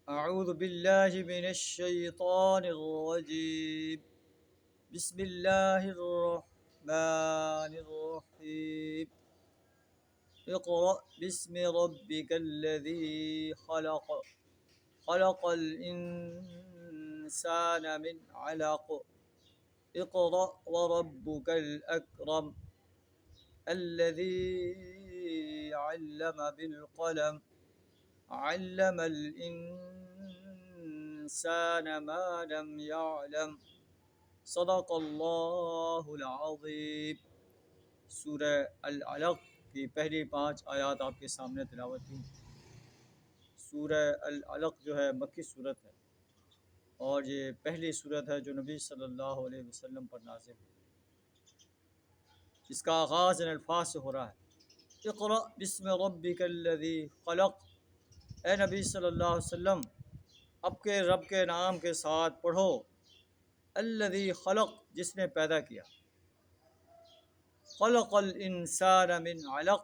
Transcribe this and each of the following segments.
أعوذ بالله من الشيطان الرجيم. بسم الله الرحمن الرحيم. اقرأ باسم ربك الذي خلق. خلق الإنسان من علق. اقرأ وربك الأكرم الذي علم بالقلم. علم الإنسان ما لم يعلم. صدق اللہ العظیم. سورہ العلق کی پہلی 5 آیات آپ کے سامنے تلاوت کی. سورہ العلق جو ہے مکی صورت ہے، اور یہ پہلی صورت ہے جو نبی صلی اللہ علیہ وسلم پر نازل ہے. اس کا آغاز ان الفاظ سے ہو رہا ہے: اقرأ بسم ربک الذی خلق. اے نبی صلی اللہ علیہ وسلم، اب کے رب کے نام کے ساتھ پڑھو. الذی خلق، جس نے پیدا کیا. خلق الانسان من علق،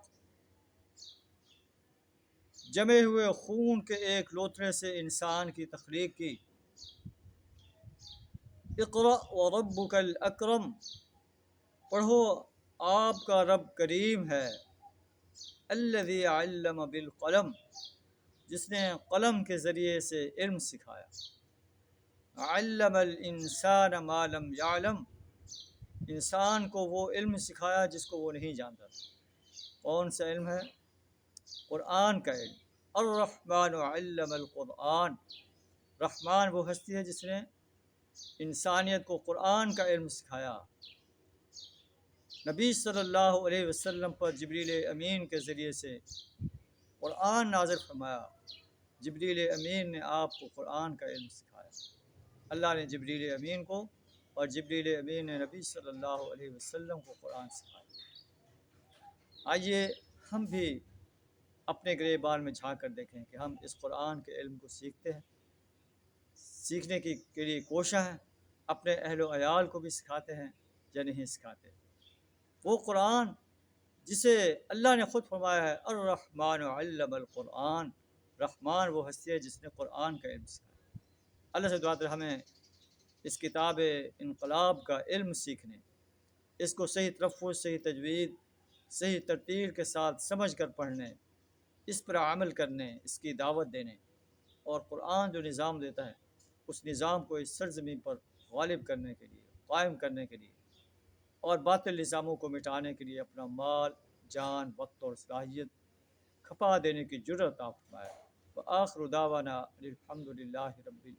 جمے ہوئے خون کے ایک لوتھڑے سے انسان کی تخلیق کی. اقرأ وربک الاکرم، پڑھو آپ کا رب کریم ہے. الذی علم بالقلم، جس نے قلم کے ذریعے سے علم سکھایا. علم الانسان ما لم یعلم، انسان کو وہ علم سکھایا جس کو وہ نہیں جانتا تھا. کون سا علم ہے؟ قرآن کا علم. الرحمن علم القرآن، رحمان وہ ہستی ہے جس نے انسانیت کو قرآن کا علم سکھایا. نبی صلی اللہ علیہ وسلم پر جبریل امین کے ذریعے سے قرآن نازل فرمایا. جبریل امین نے آپ کو قرآن کا علم سکھایا. اللہ نے جبریل امین کو اور جبریل امین نے نبی صلی اللہ علیہ وسلم کو قرآن سکھایا. آئیے ہم بھی اپنے گریبان میں جھانک کر دیکھیں کہ ہم اس قرآن کے علم کو سیکھتے ہیں، سیکھنے کے لیے کوشاں ہیں، اپنے اہل و عیال کو بھی سکھاتے ہیں یا نہیں سکھاتے. وہ قرآن جسے اللہ نے خود فرمایا ہے الرحمن علم القرآن، رحمان وہ ہستی ہے جس نے قرآن کا علم سکھایا. اللہ سے دعا ہے ہمیں اس کتاب انقلاب کا علم سیکھنے، اس کو صحیح تلفظ، صحیح تجوید، صحیح ترتیل کے ساتھ سمجھ کر پڑھنے، اس پر عمل کرنے، اس کی دعوت دینے، اور قرآن جو نظام دیتا ہے اس نظام کو اس سرزمین پر غالب کرنے کے لیے، قائم کرنے کے لیے، اور باطل نظاموں کو مٹانے کے لیے اپنا مال، جان، وقت اور صلاحیت کھپا دینے کی جرأت عطا فرمائے. وآخر دعوانا الحمد للہ رب العالمین.